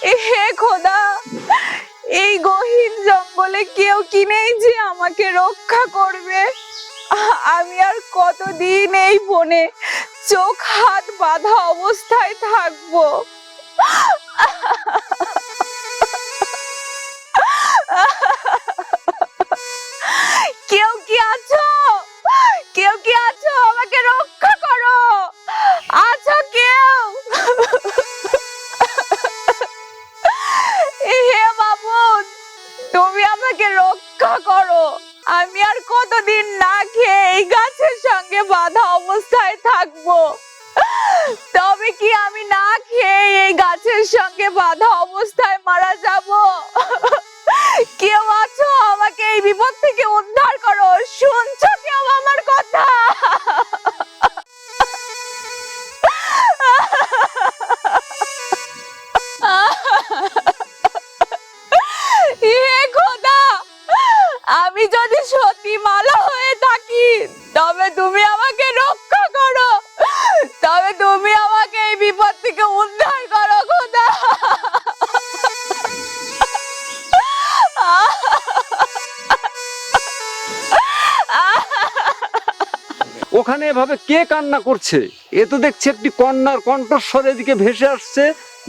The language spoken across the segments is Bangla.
হে খোদা, এই গহীন জঙ্গলে কেউ কি নেই যে আমাকে রক্ষা করবে? আমি আর কতদিন এই বনে চোখ হাত বাঁধা অবস্থায় থাকবো? কেউ কি আছো? কেউ কি আছো? আমাকে রক্ষা করো। আছো কেউ? হে মাবুদ, তুমি আমাকে রক্ষা করো। আমি আর কতদিন না খেয়ে এই গাছের সঙ্গে বাঁধা অবস্থায় থাকবো? তবে কি আমি না খেয়ে এই গাছের সঙ্গে বাঁধা অবস্থায় মারা যাব? কেউ আছো? আমাকে এই বিপদ থেকে উদ্ধার করো। শুনছো কেউ আমার কথা? হে খোদা, আমি যদি সতী মালা হয়ে থাকি তবে তুমি আমাকে রক্ষা করো। তবে তুমি আমাকে এই বিপদ থেকে উদ্ধার করো খোদা। ওখানে এভাবে কে কান্না করছে? এ তো দেখছি একটি কন্যার কণ্ঠস্বর এদিকে ভেসে আসছে।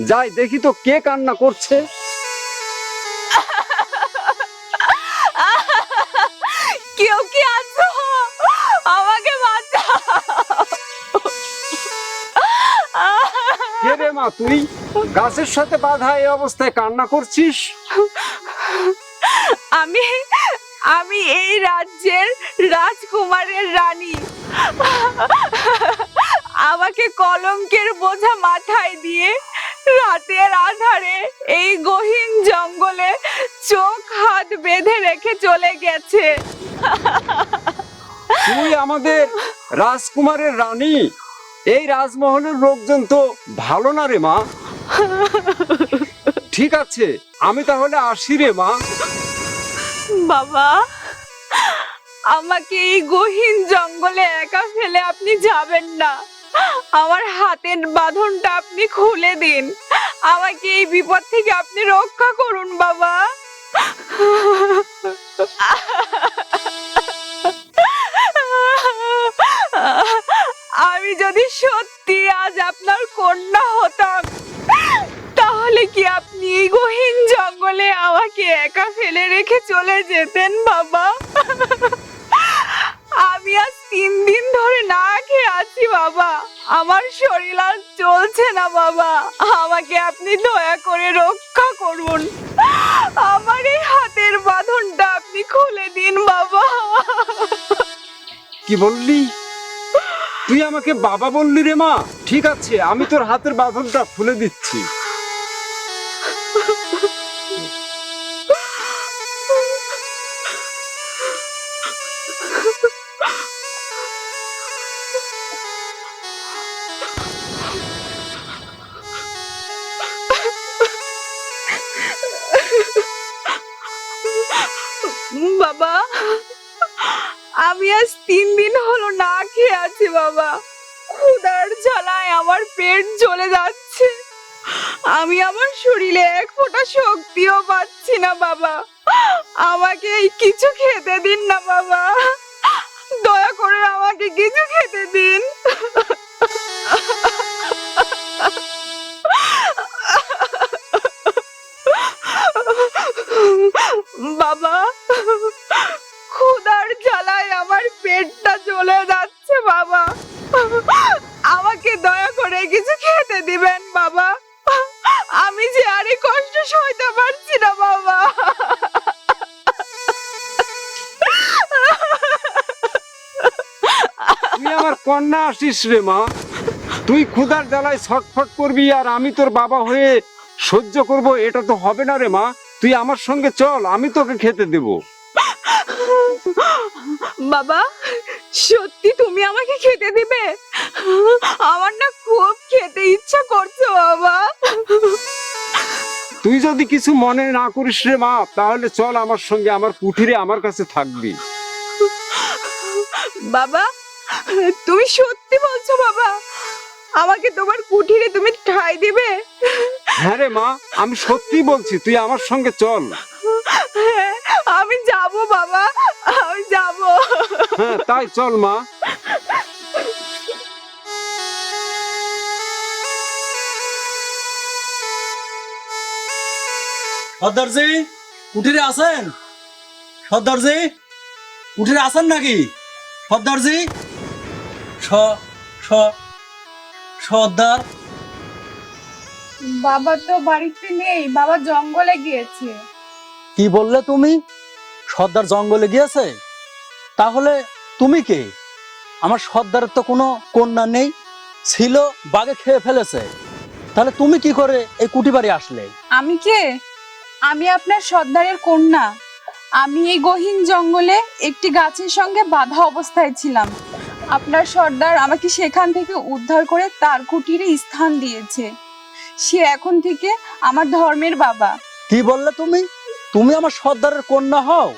যাই দেখি তো কে কান্না করছে। কেউ কি আছো? আমাকে বাঁচাও। কে রে মা, তুই গাছের সাথে বাঁধা এই অবস্থায় কান্না করছিস? আমি আমি এই রাজ্যের রাজকুমারের রানী। আমাকে কলঙ্কের বোঝা মাথায় দিয়ে রাতের আধারে এই গহীন জঙ্গলে চোখ হাত বেঁধে রেখে চলে গেছে। তুই আমাদের রাজকুমারের রানী? এই রাজমহলের লোকজন তো ভালো না রে মা। ঠিক আছে, আমি তাহলে আসি রে মা। বাবা, আমাকে এই গহীন জঙ্গলে একা ফেলে আপনি যাবেন না। আমার হাতের বাঁধনটা আপনি খুলে দিন। আমাকে এই বিপদ থেকে আপনি রক্ষা করুন বাবা। আমি যদি সত্যি আজ আপনার কন্যা হতাম তাহলে কি আপনি এই গহীন জঙ্গলে আমাকে একা ফেলে রেখে চলে যেতেন বাবা? আমি আজ 3 দিন ধরে না খেয়ে আছি বাবা। আমার শরীর আর চলছে না বাবা। আমাকে আপনি দয়া করে রক্ষা করুন। আমার এই হাতের বাঁধনটা আপনি খুলে দিন বাবা। কি বললি? তুই আমাকে বাবা বললি রে মা? ঠিক আছে, আমি তোর হাতের বাঁধনটা খুলে দিচ্ছি। বাবা, আমি আজ 3 দিন হলো না খেয়ে আছি বাবা। ক্ষুধার জ্বালায় আমার পেট জ্বলে যাচ্ছে। আমি আমার শরীরে এক ফোঁটা শক্তিও পাচ্ছি না বাবা। আমাকে এই কিছু খেতে দিন না বাবা। দয়া করে আমাকে কিছু খেতে দিন। বাবা, ক্ষুধার জ্বালায় আমার পেটটা জ্বলে যাচ্ছে বাবা। আমাকে দয়া করে কিছু খেতে দিবেন বাবা। আমি যে আর এই কষ্ট সইতে পারছি না বাবা। তুই আমার কন্যা আসিস রে মা। তুই ক্ষুধার জ্বালায় ছটফট করবি আর আমি তোর বাবা হয়ে সহ্য করব, এটা তো হবে না রে মা। তুই আমার সঙ্গে চল, আমি তোকে খেতে দেব। বাবা, সত্যি তুমি আমাকে খেতে দিবে? আমার না খুব খেতে ইচ্ছা করছে বাবা। তুই যদি কিছু মনে না করিস রে মা, তাহলে চল আমার সঙ্গে, আমার কুঠিরে আমার কাছে থাকবি। বাবা, তুমি সত্যি বলছো বাবা? আমাকে তোমার কুঠিরে তুমি ঠাঁই দিবে? হ্যাঁ রে মা, আমি সত্যি বলছি, তুই আমার সঙ্গে চল। হ্যাঁ, আমি যাব বাবা, আমি যাব। হ্যাঁ তাই চল মা। সর্দারজি, কুঠিরে আছেন? সর্দারজি, কুঠিরে আছেন নাকি? সর্দারজি, স স সর্দার। বাবা তো বাড়িতে নেই, বাবা জঙ্গলে গিয়েছে। কি বললে তুমি? সর্দার জঙ্গলে গিয়েছে? তাহলে তুমি কে? আমার সর্দারের তো কোনো কন্যা নেই, ছিল বাঘে খেয়ে ফেলেছে। তাহলে তুমি কি করে এই কুটি বাড়ি আসলে? আমি কে? আমি আপনার সর্দারের কন্যা। আমি এই গহীন জঙ্গলে একটি গাছের সঙ্গে বাঁধা অবস্থায় ছিলাম। আপনার সর্দার আমাকে সেখান থেকে উদ্ধার করে তার কুটিরে স্থান দিয়েছে। সে এখন থেকে আমার ধর্মের বাবা। কি বললে তুমি? তুমি আমার সর্দারের কন্যা হও?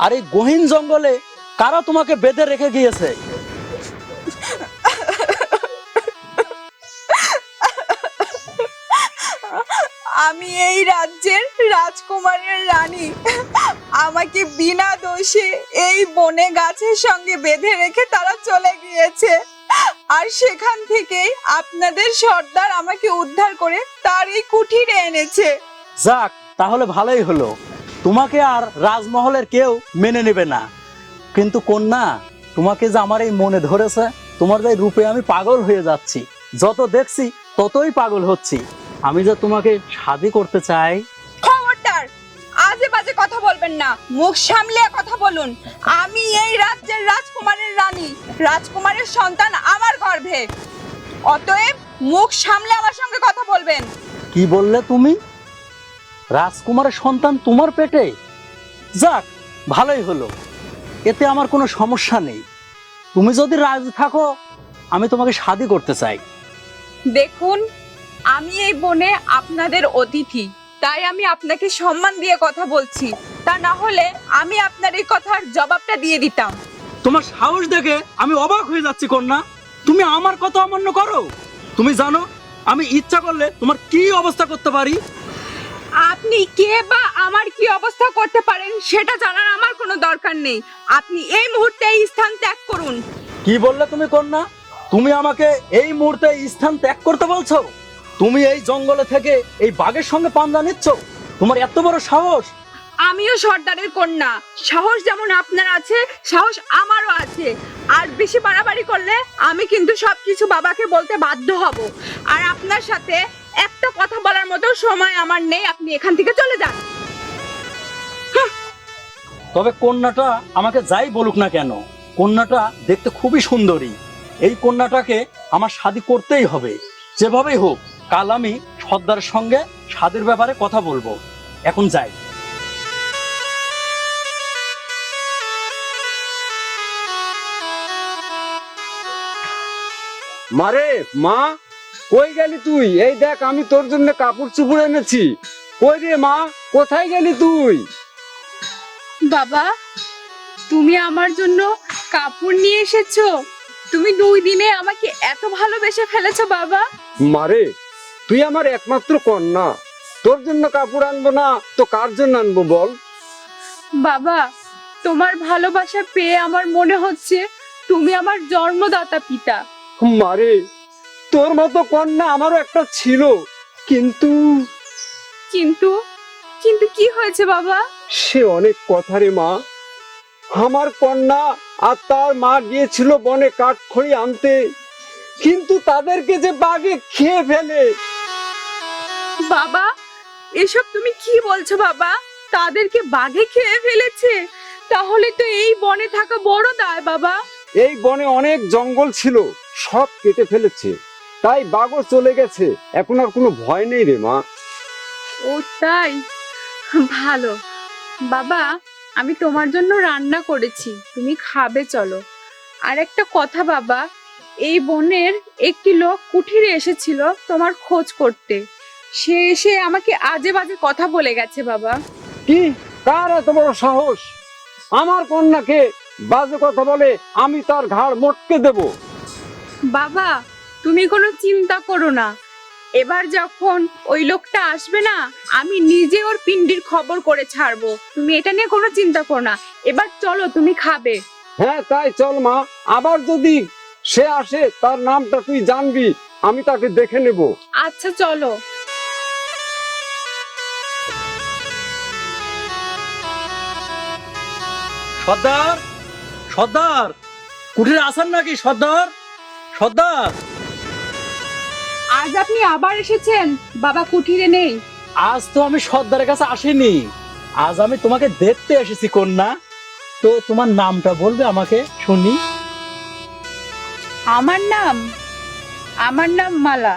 আর এই গহীন জঙ্গলে কারা তোমাকে বেঁধে রেখে গিয়েছে? আমি এই রাজ্যের রাজকুমারের রানী। আমাকে বিনা দোষে এই বনে গাছের সঙ্গে বেঁধে রেখে তারা চলে গিয়েছে। আর সেখান থেকেই আপনাদের সর্দার আমাকে উদ্ধার করে তার এই কুঠিরে এনেছে। যাক, তাহলে ভালোই হলো। তোমাকে আর রাজমহলের কেউ মেনে নেবে না। কিন্তু কন্যা, তোমাকে যে আমার এই মনে ধরেছে, তোমার যে রূপে আমি পাগল হয়ে যাচ্ছি। যত দেখছি ততই পাগল হচ্ছি। আমি যে তোমাকে শাদী করতে চাই। খবরদার, আজে বাজে কথা বলবেন না, মুখ সামলে কথা বলুন। আমি এই রাজ্যের রাজকুমারের রানী, রাজকুমারের সন্তান আমার গর্ভে। অতএব মুখ সামলে আমার সঙ্গে কথা বলবেন। কি বললে তুমি? রাজকুমারের সন্তান তোমার পেটে? যাক, ভালোই হলো। এতে আমার কোনো সমস্যা নেই। তুমি যদি রাজি থাকো, আমি তোমাকে শাদী করতে চাই। দেখুন, আমি এই বনে আপনাদের অতিথি, তাই আমি আপনাকে সম্মান দিয়ে কথা বলছি। তা না হলে আমি আপনার এই কথার জবাবটা দিয়ে দিতাম। তোমার সাহস দেখে আমি অবাক হয়ে যাচ্ছি কন্যা। তুমি আমার কথা অমান্য করো? তুমি জানো আমি ইচ্ছা করলে তোমার কি অবস্থা করতে পারি? আপনি কে বা আমার কি অবস্থা করতে পারেন সেটা জানার আমার কোনো দরকার নেই। আপনি এই মুহূর্তে এই স্থান ত্যাগ করুন। কি বললে তুমি কন্যা? তুমি আমাকে এই মুহূর্তে এই স্থান ত্যাগ করতে বলছো? তুমি এই জঙ্গলে থেকে এই বাঘের সঙ্গে পাঞ্জা নিচ্ছ? তোমার এত বড় সাহস? আমিও সর্দারের কন্যা, সাহস যেমন আপনার আছে, সাহস আমারও আছে। আর বেশি বাড়াবাড়ি করলে আমি কিন্তু সবকিছু বাবাকে বলতে বাধ্য হব। আর আপনার সাথে একটা কথা বলার মতো সময় আমার নেই, আপনি এখান থেকে চলে যান। তবে কন্যাটা আমাকে যাই বলুক না কেন, কন্যাটা দেখতে খুবই সুন্দরী। এই কন্যাটাকে আমার শাদী করতেই হবে, যেভাবেই হোক। কাল আমি সর্দারের সঙ্গে শাদীর ব্যাপারে কথা বলবো। এখন যাই। মারে মা, কই গেলি তুই? এই দেখ, আমি তোর জন্য কাপড় চুপড় এনেছি। কই রে মা, কোথায় গেলি তুই? বাবা, তুমি আমার জন্য কাপড় নিয়ে এসেছো? তুমি 2 দিনে আমাকে এত ভালোবেসে ফেলেছো বাবা। মারে, তুই আমার একমাত্র কন্যা, তোর জন্য কাপড় আনবো না তো কার জন্য আনবো বল? বাবা, তোমার ভালোবাসা পেয়ে আমার মনে হচ্ছে তুমি আমার জন্মদাতা পিতা। মারে, তোর মতো কন্যা আমারও একটা ছিল, কিন্তু কিন্তু কিন্তু কি হয়েছে বাবা? সে অনেক কথা রে মা। আমার কন্যা আর তার মা গিয়েছিল বনে কাঠখড়ি আনতে, কিন্তু তাদেরকে যে বাঘে খেয়ে ফেলে। বাবা, এসব তুমি কি বলছো বাবা? তাদেরকে বাঘে খেয়ে ফেলেছে? তাহলে তো এই বনে থাকা বড় দায় বাবা। এই বনে অনেক জঙ্গল ছিল, সব কেটে ফেলেছে, তাই বাঘও চলে গেছে। এখন আর কোনো ভয় নেই রে মা। ও তাই? ভালো। বাবা, আমি তোমার জন্য রান্না করেছি, তুমি খাবে, চলো। আর একটা কথা বাবা, এই বনের একটি লোক কুঠিরে এসেছিল তোমার খোঁজ করতে। সে এসে আমাকে আজে বাজে কথা বলে গেছে বাবা। কি? কার এত বড় সাহস আমার কন্যাকে বাজে কথা বলে? আমি তার ঘাড় মটকে দেব। বাবা, তুমি কোনো চিন্তা করো না। এবার যখন ওই লোকটা আসবে না, আমি নিজে ওর পিন্ডির খবর করে ছাড়বো। তুমি এটা নিয়ে কোনো চিন্তা করো না। এবার চলো, তুমি খাবে। হ্যাঁ তাই চল মা, আবার যদি সে আসে তার নামটা তুই জানবি, আমি তাকে দেখে নেব। আচ্ছা চলো। সর্দার, সর্দার, কুঠিরে আছেন নাকি সর্দার? সর্দার, আজ আপনি আবার এসেছেন? বাবা কুঠিরে নেই। আজ তো আমি সর্দারের কাছে আসিনি, আজ আমি তোমাকে দেখতে এসেছি কন্যা। তো তোমার নামটা বলবে আমাকে শুনি। আমার নাম মালা।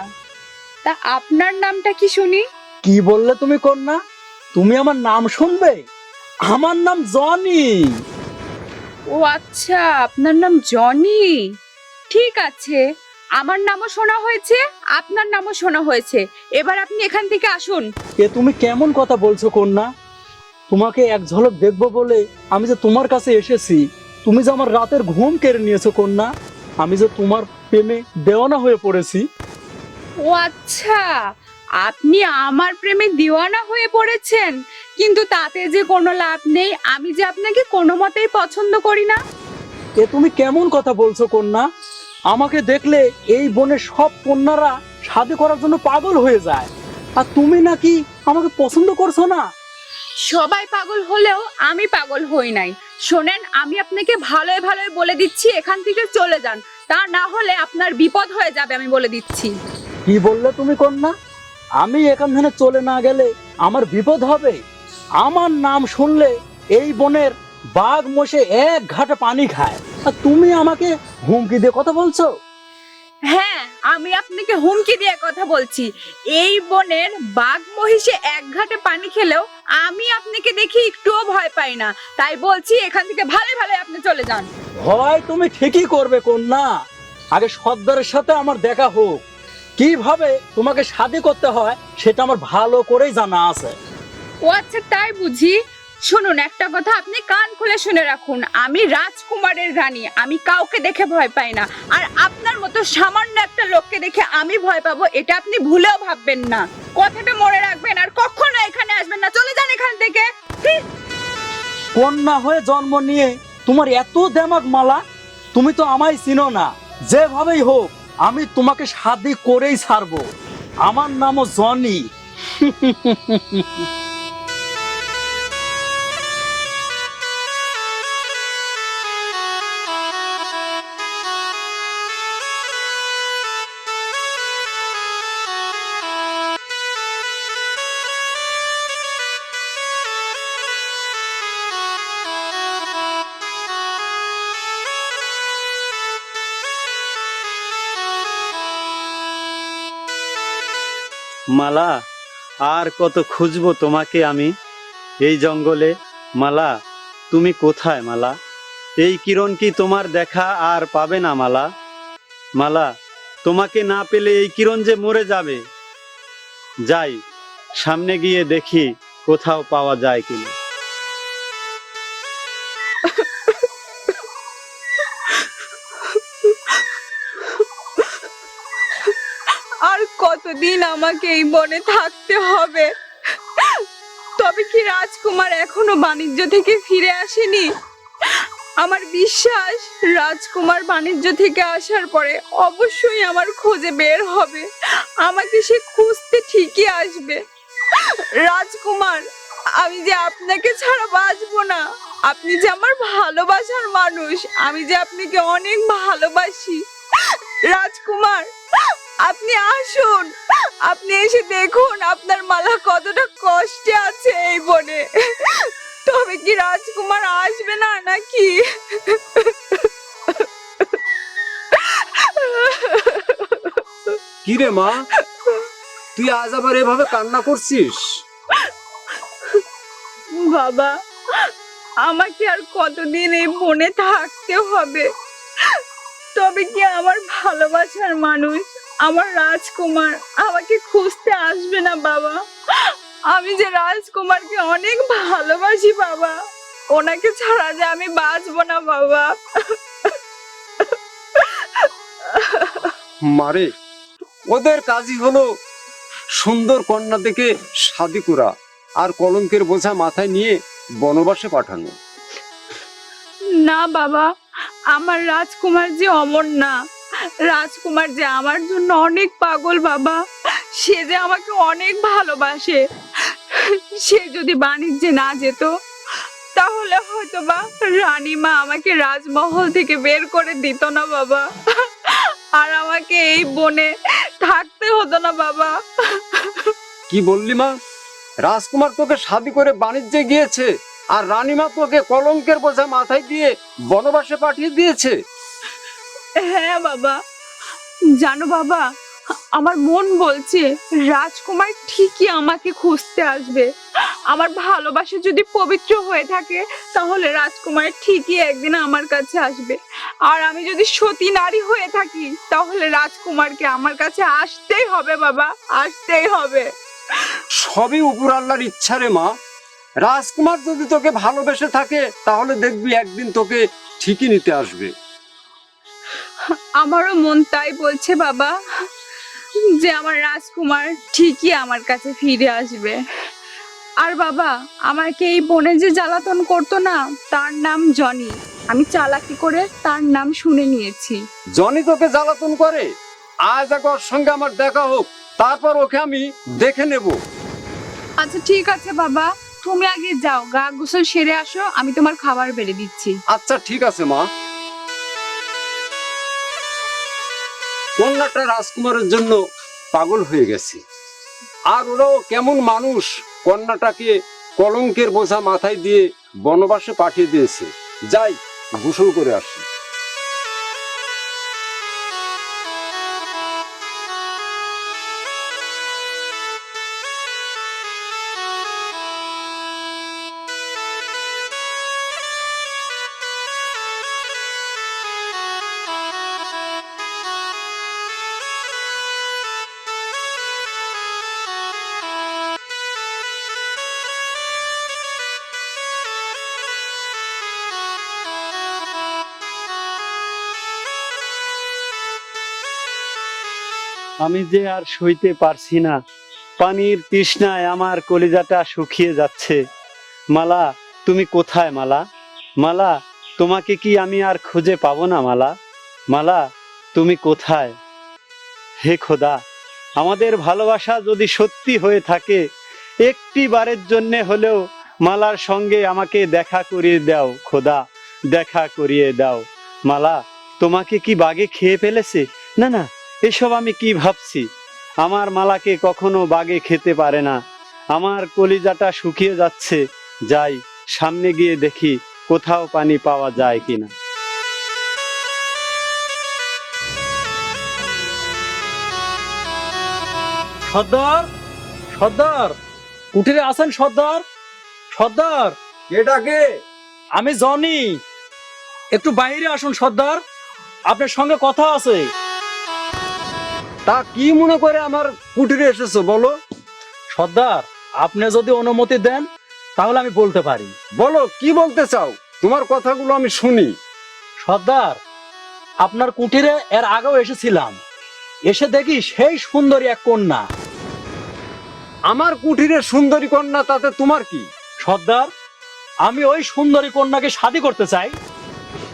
তা আপনার নামটা কি শুনি? কি বললে তুমি কন্যা? তুমি আমার নাম শুনবে? আমার নাম জনি। ও আচ্ছা, আপনার নাম জনি। ঠিক আছে, আমার নামও শোনা হয়েছে, আপনার নামও শোনা হয়েছে। এবার আপনি এখান থেকে আসুন। এ তুমি কেমন কথা বলছো কন্যা? তোমাকে এক ঝলক দেখবো বলে আমি যে তোমার কাছে এসেছি, তুমি যে আমার রাতের ঘুম কেড়ে নিয়েছো কন্যা। আমি যে তোমার প্রেমে দেওয়ানা হয়ে পড়েছি। ও আচ্ছা, আপনি আমার প্রেমে দিওয়ানা হয়ে পড়েছেন। কিন্তু তাতে যে কোনো লাভ নেই, আমি যে আপনাকে কোনো মতেই পছন্দ করি না। এ তুমি কেমন কথা বলছো কন্যা? আমাকে দেখলে এই বনের সব কন্যারা শাদী করার জন্য পাগল হয়ে যায়, আর তুমি নাকি আমাকে পছন্দ করছো না? সবাই পাগল হলেও আমি পাগল হই নাই। শোনেন, আমি আপনাকে ভালোই ভালোই বলে দিচ্ছি, এখান থেকে চলে যান। তা না হলে আপনার বিপদ হয়ে যাবে, আমি বলে দিচ্ছি। কি বললে তুমি কন্যা? আমি এখান থেকে চলে না গেলে আমার বিপদ হবে? আমার নাম শুনলে এই বনের বাঘ মোষে এক ঘাটে পানি খায়, আর তুমি আমাকে হুমকি দিয়ে কথা বলছো? হ্যাঁ, আমি আপনাকে হুমকি দিয়ে কথা বলছি। এই বনের বাঘ মহিষে এক ঘাটে পানি খেলেও আমি আপনাকে দেখে একটুও ভয় পাই না। তাই বলছি, এখান থেকে ভালোই ভালোই আপনি চলে যান। ভয় তুমি ঠিকই করবে কন্যা, আগে সর্দারের সাথে আমার দেখা হোক। কিভাবে তোমাকে শাদী করতে হয় সেটা আমার ভালো করেই জানা আছে। ও আচ্ছা, তাই বুঝি। শুনুন, একটা কথা আপনি কান খুলে শুনে রাখুন। আমি রাজকুমারের রানী, আমি কাউকে দেখে ভয় পাই না। আর আপনার মতো সামান্য একটা লোককে দেখে আমি ভয় পাবো, এটা আপনি ভুলেও ভাববেন না। কথাটা মনে রাখবেন, আর কখনো এখানে আসবেন না। চলে যান এখান থেকে। কন্যা হয়ে জন্ম নিয়ে তোমার এত দেমাগ মালা, তুমি তো আমায় চিনো না। যেভাবেই হোক আমি তোমাকে শাদী করেই ছাড়বো। আমার নামও জনি। মালা, আর কত খুঁজবো তোমাকে আমি এই জঙ্গলে? মালা, তুমি কোথায় মালা? এই কিরণ কি তোমার দেখা আর পাবে না মালা? মালা, তোমাকে না পেলে এই কিরণ যে মরে যাবে। যাই, সামনে গিয়ে দেখি কোথাও পাওয়া যায় কিনা। আর কতদিন আমাকে এই বনে থাকতে হবে? তবে কি রাজকুমার এখনো বাণিজ্য থেকে ফিরে আসেনি? আমার বিশ্বাস, রাজকুমার বাণিজ্য থেকে আসার পরে অবশ্যই আমার খোঁজে বের হবে। আমাকে সে খুঁজতে ঠিকই আসবে। রাজকুমার, আমি যে আপনাকে ছাড়া বাঁচবো না। আপনি যে আমার ভালোবাসার মানুষ, আমি যে আপনাকে অনেক ভালোবাসি। রাজকুমার, আপনি আসুন। আপনি এসে দেখুন আপনার মালা কতটা কষ্টে আছে এই বনে। তবে কি রাজকুমার আসবে না নাকি? কি রে মা, তুই আজ আবার এভাবে কান্না করছিস? বাবা, আমাকে আর কতদিন এই বনে থাকতে হবে? তবে কি আমার ভালোবাসার মানুষ, আমার রাজকুমার আমাকে খুঁজতে আসবে না বাবা? আমি যে রাজকুমারকে অনেক ভালোবাসি বাবা, ওনাকে ছাড়া যে আমি বাঁচবো না বাবা। মারে, ওদের কাজই হলো সুন্দর কন্যা দেখে শাদি করা আর কলঙ্কের বোঝা মাথায় নিয়ে বনবাসে পাঠানো। না বাবা, আমার রাজকুমার যে অমর না, রাজকুমার যে আমার জন্য অনেক পাগল বাবা। সে যে আমাকে অনেক ভালোবাসে। সে যদি বাণিজ্যে না যেত তাহলে হয়তো বা রানীমা আমাকে রাজমহল থেকে বের করে দিত না বাবা, আর আমাকে এই বনে থাকতে হতো না বাবা। কি বললি মা? রাজকুমার তোকে শাদি করে বাণিজ্যে গিয়েছে আর রানীমা তোকে কলঙ্কের বোঝা মাথায় দিয়ে বনবাসে পাঠিয়ে দিয়েছে? হ্যাঁ বাবা, জানো বাবা, আমার মন বলছে রাজকুমার ঠিকই আমাকে খুঁজতে আসবে। আমার ভালোবাসা যদি পবিত্র হয়ে থাকে তাহলে রাজকুমার ঠিকই একদিন আমার কাছে আসবে। আর আমি যদি সতী নারী হয়ে থাকি তাহলে রাজকুমারকে আমার কাছে আসতেই হবে বাবা, আসতেই হবে। সবই উপর আল্লাহর ইচ্ছা রে মা। রাজকুমার যদি তোকে ভালোবেসে থাকে তাহলে দেখবি একদিন তোকে ঠিকই নিতে আসবে। আমারও মন তাই বলছে বাবা, যে আমার রাজকুমার ঠিকই আমার কাছে ফিরে আসবে। আর বাবা, আমাকে এই বনে যে জ্বালাতন করতো না, তার নাম জনি। আমি চালাকি করে তার নাম শুনে নিয়েছি। জনি তোকে জ্বালাতন করে? আজ এক ওর সঙ্গে আমার দেখা হোক, তারপর ওকে আমি দেখে নেব। আচ্ছা ঠিক আছে বাবা, তুমি আগে যাও, গা গোসল সেরে আসো, আমি তোমার খাবার বেড়ে দিচ্ছি। আচ্ছা ঠিক আছে মা। কন্যাটা রাজকুমারের জন্য পাগল হয়ে গেছে। আর ওরাও কেমন মানুষ, কন্যাটাকে কলঙ্কের বোঝা মাথায় দিয়ে বনবাসে পাঠিয়ে দিয়েছে। যাই গোসল করে আসি। আমি যে আর সইতে পারছি না, পানির তৃষ্ণায় আমার কলিজাটা শুকিয়ে যাচ্ছে। মালা, তুমি কোথায় মালা? মালা, তোমাকে কি আমি আর খুঁজে পাবো না মালা? মালা, তুমি কোথায়? হে খোদা, আমাদের ভালোবাসা যদি সত্যি হয়ে থাকে, একটি বারের জন্য হলেও মালার সঙ্গে আমাকে দেখা করিয়ে দাও খোদা, দেখা করিয়ে দাও। মালা, তোমাকে কি বাঘে খেয়ে ফেলেছে? না না, এসব আমি কি ভাবছি? আমার মালাকে কখনো বাঘে খেতে পারে না। আমার কলিজাটা শুকিয়ে যাচ্ছে। যাই সামনে গিয়ে দেখি কোথাও পানি পাওয়া যায় কিনা। সর্দার, সর্দার, কুটিরে আছেন সর্দার? সর্দার, এটাকে আমি জনি। একটু বাইরে আসুন সর্দার, আপনার সঙ্গে কথা আছে। তা কি মনে করে আমার কুটিরে এসেছো বলো? সর্দার, আপনি যদি অনুমতি দেন তাহলে আমি বলতে পারি। বলো কি বলতে চাও, তোমার কথাগুলো আমি শুনি। সর্দার, আপনার কুটিরে এর আগেও এসেছিলাম, এসে দেখি সেই সুন্দরী এক কন্যা। আমার কুটিরে সুন্দরী কন্যা, তাতে তোমার কি? সর্দার, আমি ওই সুন্দরী কন্যাকে শাদী করতে চাই।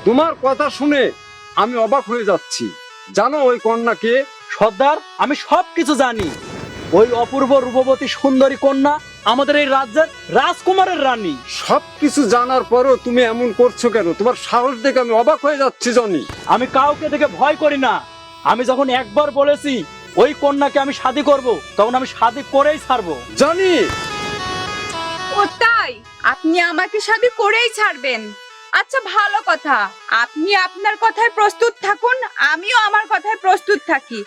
তোমার কথা শুনে আমি অবাক হয়ে যাচ্ছি। জানো ওই কন্যাকে? সর্দার, আমি সবকিছু জানি। ওই অপূর্ব রূপবতী সুন্দরী কন্যা আমাদের এই রাজ্যের রাজকুমারের রানী। সবকিছু জানার পরেও তুমি এমন করছো কেন? তোমার সাহস দেখে আমি অবাক হয়ে যাচ্ছি জনি। আমি কাউকে দেখে ভয় করি না। আমি যখন একবার বলেছি ওই কন্যাকে আমি শাদী করব, তখন আমি শাদী করেই ছাড়বো। জনি, ও তাই? আপনি আমাকে শাদী করেই ছাড়বেন? আচ্ছা ভালো কথা, আপনি আপনার কথায় প্রস্তুত থাকুন, আমিও আমার কথায় প্রস্তুত থাকি।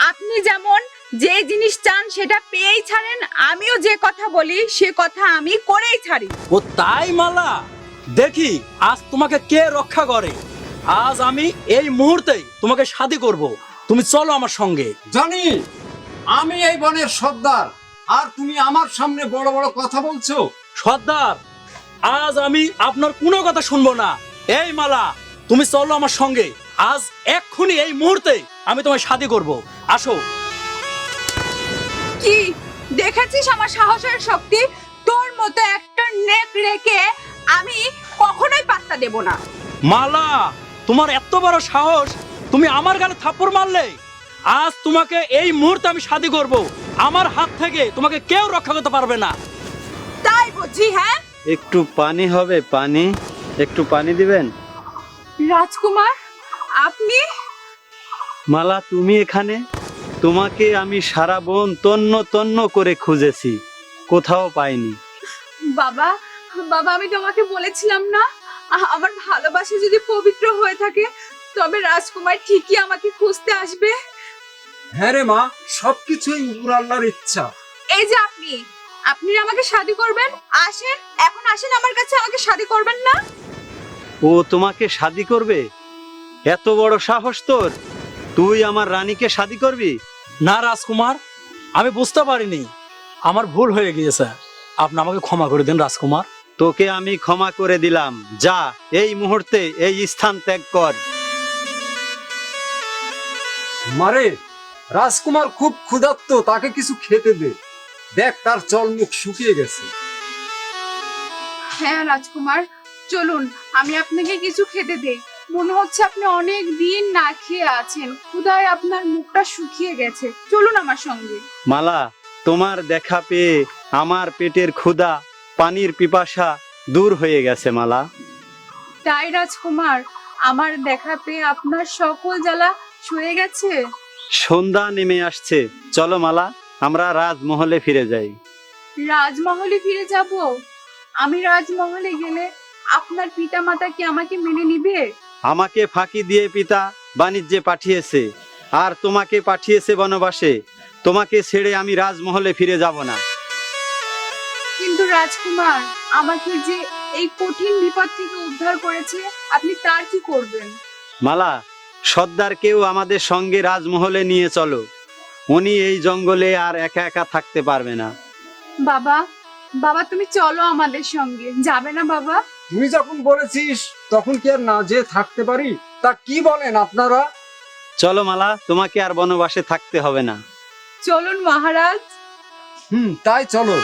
আপনি যেমন যে জিনিস চান সেটা পেয়েই ছাড়েন, আমিও যে কথা বলি সে কথা আমি করেই ছাড়ি। ও তাই মালা, দেখি আজ তোমাকে কে রক্ষা করে। আজ আমি এই মুহূর্তে তোমাকে শাদী করব, তুমি চলো আমার সঙ্গে। জনি, আমি এই বনের সর্দার, আর তুমি আমার সামনে বড় বড় কথা বলছো? সর্দার, আজ আমি আপনার কোনো কথা শুনবো না। এই মালা, তুমি চলো আমার সঙ্গে। আজ এক্ষুনি এই মুহূর্তে আমি তোমায় শাদী করব, আসো। কি দেখেছিস আমার সাহসের শক্তি? তোর মতো একটা নেক রেখে আমি কখনোই পাত্তা দেব না। মালা, তোমার এত বড় সাহস, তুমি আমার গালে থাপ্পড় মারলে? আজ তোমাকে এই মুহূর্তে আমি শাদি করব, আমার হাত থেকে তোমাকে কেউ রক্ষা করতে পারবে না। তাই বুঝি? হ্যাঁ, একটু পানি হবে? পানি, একটু পানি দিবেন? রাজকুমার আপনি? মালা, তুমি এখানে? তোমাকে আমি সারা বন তন্ন তন্ন করে খুঁজেছি, কোথাও পাইনি। বাবা, বাবা আমি তোমাকে বলেছিলাম না, আমার ভালোবাসা যদি পবিত্র হয়ে থাকে তবে রাজকুমার ঠিকই আমাকে খুঁজতে আসবে। হ্যাঁ রে মা, সবকিছুই উপর আল্লাহর ইচ্ছা। এই যে আপনি, আপনি আমাকে শাদি করবেন? আসেন, এখন আসেন আমার কাছে, আমাকে শাদি করবেন না? ও তোমাকে শাদি করবে? এত বড় সাহস তোর? তুই আমার রানীকে শাদি করবি? না রাজকুমার, আমি বুঝতে পারিনি, আমার ভুল হয়ে গিয়েছে, আপনি আমাকে ক্ষমা করে দিন রাজকুমার। তোকে আমি ক্ষমা করে দিলাম, যা এই মুহূর্তে এই স্থান ত্যাগ কর। মারে, রাজকুমার খুব ক্ষুধার্ত, তাকে কিছু খেতে দে। দেখ তার চল মুখ শুকিয়ে গেছে। হ্যাঁ রাজকুমার, চলুন আমি আপনাকে কিছু খেতে দেই। মনে হচ্ছে আপনি অনেক দিন না খেয়ে আছেন, ক্ষুধায় আপনার মুখটা শুকিয়ে গেছে। চলুন আমার সঙ্গে। মালা, তোমার দেখা পেয়ে আমার পেটের ক্ষুধা, পানির পিপাসা দূর হয়ে গেছে মালা। তাই রাজকুমার, আমার দেখা পেয়ে আপনার সকল জ্বালা সয়ে গেছে? সন্ধ্যা নেমে আসছে, চলো মালা, আমরা রাজমহলে ফিরে যাই। রাজমহলে ফিরে যাব? আমি রাজমহলে গেলে আপনার পিতামাতা কি আমাকে মেনে নিবে? আমাকে ফাঁকি দিয়ে পিতা বাণিজ্যে পাঠিয়েছে, আর তোমাকে পাঠিয়েছে বনবাসে। তোমাকে ছেড়ে আমি রাজমহলে ফিরে যাব না। কিন্তু রাজকুমার, আমাকে যে এই কঠিন বিপদ থেকে উদ্ধার করেছে, আপনি তার কি করবেন? মালা, সর্দারকেও আমাদের সঙ্গে রাজমহলে নিয়ে চলো, উনি এই জঙ্গলে আর একা একা থাকতে পারবে না। বাবা, বাবা তুমি চলো আমাদের সঙ্গে, যাবে না বাবা? তুই যখন বলেছিস তখন কি আর না যেয়ে থাকতে পারি? তা কি বলেন আপনারা? চলো মালা, তোমাকে আর বনবাসে থাকতে হবে না। চলুন মহারাজ। তাই চলো।